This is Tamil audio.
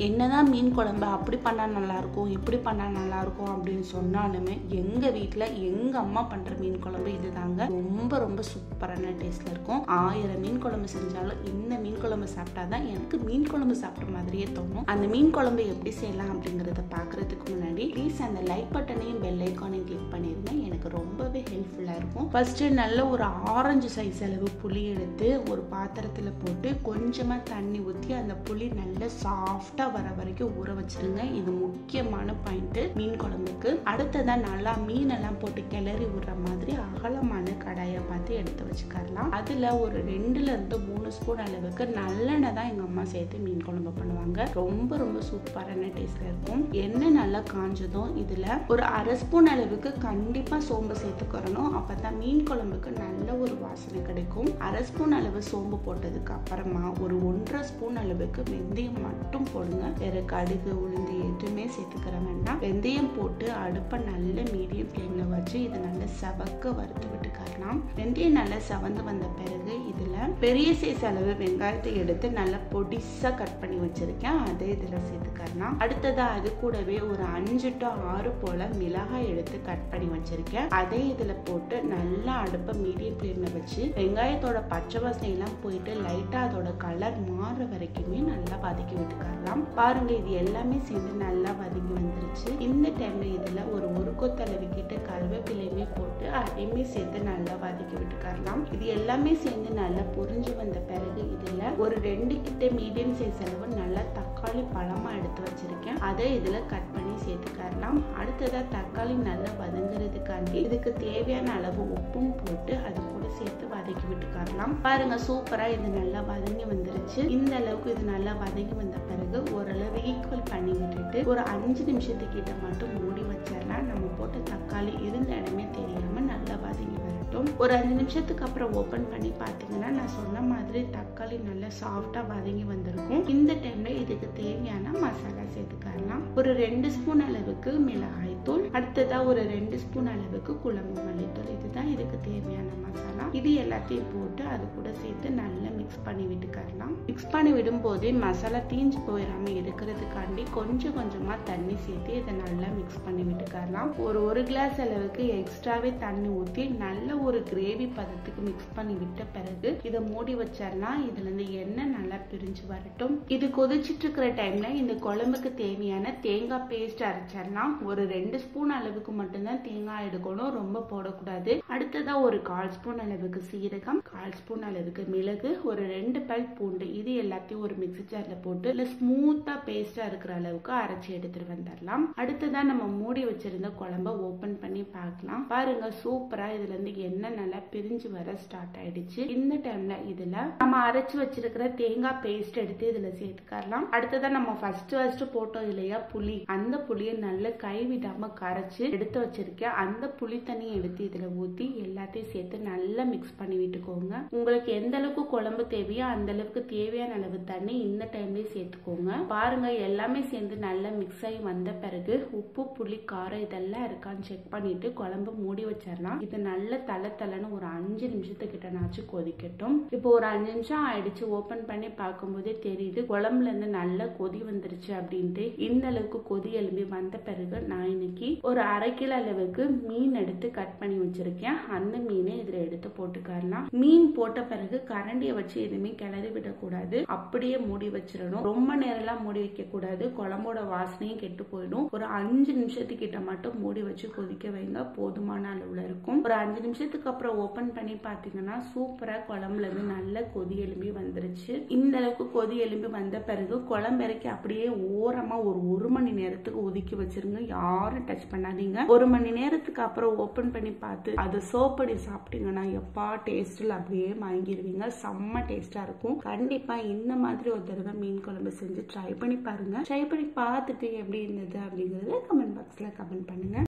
என்னதான் மீன் குழம்பு அப்படி பண்ணால் நல்லாயிருக்கும் இப்படி பண்ணால் நல்லாயிருக்கும் அப்படின்னு சொன்னாலுமே எங்கள் வீட்டில் எங்கள் அம்மா பண்ணுற மீன் குழம்பு இது தாங்க ரொம்ப ரொம்ப சூப்பரான டேஸ்ட்டில் இருக்கும். 1000 மீன் குழம்பு செஞ்சாலும் இந்த மீன் குழம்பு சாப்பிட்டா தான் எனக்கு மீன் குழம்பு சாப்பிட்ற மாதிரியே தோணும். அந்த மீன் குழம்பு எப்படி செய்யலாம் அப்படிங்கிறத பார்க்குறதுக்கு முன்னாடி ப்ளீஸ் அந்த லைக் பட்டனையும் பெல் ஐக்கானையும் கிளிக் பண்ணிடுங்க. எனக்கு ரொம்பவே ஹெல்ப்ஃபுல்லாக இருக்கும். ஃபஸ்ட்டு நல்ல ஒரு ஆரஞ்சு சைஸ் அளவு புளி எடுத்து ஒரு பாத்திரத்தில் போட்டு கொஞ்சமாக தண்ணி ஊற்றி அந்த புளி நல்லா சாஃப்டாக வர வரைக்கும் ஊற வச்சிருங்க. இது முக்கியமான பாயிண்ட் மீன் குழம்புக்கு. அடுத்ததான் நல்லா மீனெல்லாம் போட்டு கிளறி விடுற மாதிரி அகலமான கடாயை பார்த்து எடுத்து வச்சுக்கலாம். அதுல ஒரு 2 ல இருந்து 3 ஸ்பூன் அளவுக்கு நல்லெண்ணெய் தான் எங்க அம்மா சேர்த்து மீன் குழம்பு பண்ணுவாங்க. ரொம்ப ரொம்ப சூப்பரான டேஸ்ட்ல இருக்கும். எண்ணெய் நல்லா காஞ்சதும் இதுல ஒரு 1/2 ஸ்பூன் அளவுக்கு கண்டிப்பா சோம்பு சேர்த்துக்கிறணும். அப்பதான் மீன் குழம்புக்கு நல்ல ஒரு வாசனை கிடைக்கும். 1/2 ஸ்பூன் அளவு சோம்பு போட்டதுக்கு அப்புறமா ஒரு 1.5 ஸ்பூன் அளவுக்கு வெந்தயம் மட்டும் போடுங்க. வேற கடுகு உளுந்து எதுவுமே சேர்த்துக்கிற வேண்டாம். வெந்தயம் போட்டு அடுப்பை நல்ல மீடியம் ஃப்ளேம்ல வச்சு இதை நல்லா செவக்க வறுத்து விட்டுக்கலாம். வெந்தயம் நல்லா செவந்து வந்த பிறகு இதுல பெரிய சைஸ் அளவு வெங்காயத்தை எடுத்து நல்லா பொடிசா கட் பண்ணி வச்சிருக்கேன். அதை இதுல சேர்த்துக்கலாம். அடுத்ததா அது கூடவே ஒரு 5 to 6 போல மிளகாய் எடுத்து கட் பண்ணி வச்சிருக்கேன். அதை இதுல போட்டு நல்லா அடுப்பை மீடியம் ஃப்ளேம்ல வச்சு வெங்காயத்தோட பச்சை வாசனை எல்லாம் போயிட்டு லைட்டா அதோட கலர் மாற வரைக்குமே நல்லா வதக்கி விட்டுக்கலாம். பாருங்க, இது எல்லாமே சேர்ந்து நல்லா வதங்கி வந்துருச்சு. இந்த டைம்ல இதுல ஒரு கொத்தளவு கிட்ட கருவேப்பிலையுமே போட்டு அதையுமே சேர்த்து நல்லா வதக்கி விட்டுக்கலாம். இது எல்லாமே சேர்ந்து நல்லா பொரிஞ்சு வந்த பிறகு இதுல ஒரு 2 கிட்ட மீடியம் சைஸ் அளவு நல்லா தக்காளி பழமா எடுத்து வச்சிருக்கேன். அதை இதுல கட் பண்ணி சேர்த்துக்கலாம். அடுத்ததா தக்காளி நல்லா வதங்குறதுக்காண்டி இதுக்கு தேவையான அளவு உப்பும் போட்டு அது கூட சேர்த்து வதக்கி விட்டுக்கலாம். பாருங்க, சூப்பரா இது நல்லா வதங்கி வந்துருச்சு. இந்த அளவுக்கு இது நல்லா வதங்கி வந்த பிறகு ஓரளவு ஈக்குவல் பண்ணி விட்டுட்டு ஒரு 5 நிமிஷத்துக்கிட்ட மட்டும் மூடி வச்சிடலாம். நம்ம போட்ட தக்காளி இருந்த இடமே தெரியாம நல்லா வதங்கி வரட்டும். ஒரு 5 நிமிஷத்துக்கு அப்புறம் ஓபன் பண்ணி பாத்தீங்கன்னா நான் சொன்ன மாதிரி தக்காளி நல்லா சாஃப்டா வதங்கி வந்திருக்கும். இந்த டைம்ல இதுக்கு தேவையான மசாலா சேர்த்துக்கலாம். ஒரு 2 ஸ்பூன் அளவுக்கு மிளகாய் தூள், அடுத்ததா ஒரு 2 ஸ்பூன் அளவுக்கு குழம்பு மல்லித்தூள். இதுதான் இதுக்கு தேவையான மசாலா. இது எல்லாத்தையும் போட்டு அது கூட சேர்த்து நல்லா மிக்ஸ் பண்ணி விட்டுக்கலாம். மிக்ஸ் பண்ணி விடும் போதே மசாலா தீஞ்சு போயிடாம இருக்கிறதுக்காண்டி கொஞ்சம் கொஞ்சமா தண்ணி சேர்த்து இதை நல்லா மிக்ஸ் பண்ணி விட்டுக்கலாம். ஒரு கிளாஸ் அளவுக்கு எக்ஸ்ட்ராவே தண்ணி ஊற்றி நல்ல ஒரு கிரேவி பதத்துக்கு மிக்ஸ் பண்ணி விட்ட பிறகு இதை மூடி வச்சிடலாம். இதுல இருந்து எண்ணெய் நல்லா பிரிஞ்சு வரட்டும். இது கொதிச்சிட்டு இருக்கிற டைம்ல இந்த குழம்புக்கு தேவையான தேங்காய் பேஸ்ட் அரைச்சிடலாம். ஒரு 2 ஸ்பூன் அளவுக்கு மட்டும்தான் தேங்காய் எடுக்கணும், ரொம்ப போடக்கூடாது. அடுத்ததா ஒரு 1/4 ஸ்பூன் அளவுக்கு சீரகம், 1/4 ஸ்பூன் அளவுக்கு மிளகு, ஒரு 2 பல் பூண்டு, இது எல்லாத்தையும் ஒரு மிக்ஸி ஜார்ல போட்டு இல்ல ஸ்மூத்தா பேஸ்டா இருக்கிற அளவுக்கு அரைச்சி எடுத்துட்டு வந்துடலாம். அடுத்ததா நம்ம மூடி வச்சிருந்த குழம்ப ஓபன் பண்ணி பார்க்கலாம். பாருங்க, சூப்பரா இதுல இருந்து எண்ணெய் நல்லா பிரிஞ்சு வர ஸ்டார்ட் ஆயிடுச்சு. இந்த டைம்ல இதுல நம்ம அரைச்சு வச்சிருக்கிற தேங்காய் பேஸ்ட் எடுத்து இதுல சேர்த்துக்கலாம். அடுத்ததா நம்ம ஃபர்ஸ்ட் போட்டோம் இல்லையா புளி, அந்த புளியை நல்லா கைவிடாம கரைச்சு எடுத்து வச்சிருக்கேன். அந்த புளி தண்ணி எடுத்து இதுல ஊத்தி எல்லாத்தையும் சேர்த்து நல்லா மிக்ஸ் பண்ணி விட்டுக்கோங்க. உங்களுக்கு எந்த அளவுக்கு குழம்பு தேவையோ அந்த அளவுக்கு தேவையான அளவு தண்ணி இந்த டைம்லயே சேர்த்துக்கோங்க. பாருங்க, எல்லாமே சேர்ந்து நல்லா மிக்ஸ் ஆகி வந்த பிறகு உப்பு புளி காரம் இதெல்லாம் இருக்கான்னு செக் பண்ணிட்டு குழம்பு மூடி வச்சிடலாம். இது நல்ல தளன்னு ஒரு 5 நிமிஷத்துக்கிட்ட நாச்சும் கொதிக்கட்டும். இப்போ ஒரு 5 நிமிஷம் ஆயிடுச்சு. ஓபன் பண்ணி பார்க்கும்போதே தெரியுது குழம்புல இருந்து நல்லா கொதி வந்துருச்சு அப்படின்ட்டு. இந்த அளவுக்கு கொதி எழும்பி வந்த பிறகு நான் இன்னைக்கு ஒரு 1/2 கிலோ அளவுக்கு மீன் எடுத்து கட் பண்ணி வச்சிருக்கேன். அந்த மீனை இதுல எடுத்து போட்டுக்கலாம். மீன் போட்ட பிறகு கரண்டியை வச்சு எதுவுமே கிளறி விடக்கூடாது, அப்படியே மூடி வச்சிடணும். ரொம்ப நேரம் மூடி வைக்க கூடாது, குழம்போட வாசனையும் கெட்டு போயிடும். ஒரு 5 நிமிஷத்துக்கிட்ட மட்டும் மூடி வச்சு கொதிக்க வைங்க, போதுமான அளவுல இருக்கும். ஒரு 5 நிமிஷத்துக்கு அப்புறம் ஓபன் பண்ணி பாத்தீங்கன்னா சூப்பரா குழம்புல இருந்து நல்ல கொதி எழும்பி வந்துருச்சு. இந்த அளவுக்கு கொதி எழும்பி வந்த பிறகு குழம்பு இறக்கி அப்படியே ஓரமா ஒரு 1 மணி நேரத்துக்கு ஒதுக்கி வச்சிருங்க. யாரும் டச் பண்ணாதீங்க. 1 மணி நேரத்துக்கு அப்புறம் ஓபன் பண்ணி பார்த்து அதை சர்வ் பண்ணி சாப்பிட்டீங்கன்னா எப்பா டேஸ்ட்ல அப்படியே வாங்கிடுவீங்க. செம்ம டேஸ்டா இருக்கும். கண்டிப்பா இந்த மாதிரி ஒரு தடவை மீன் குழம்பு செஞ்சு ட்ரை பண்ணி பாருங்க. ட்ரை பண்ணி பார்த்துட்டு எப்படி இருந்தது அப்படிங்கறத கமெண்ட் பாக்ஸ்ல கமெண்ட் பண்ணுங்க.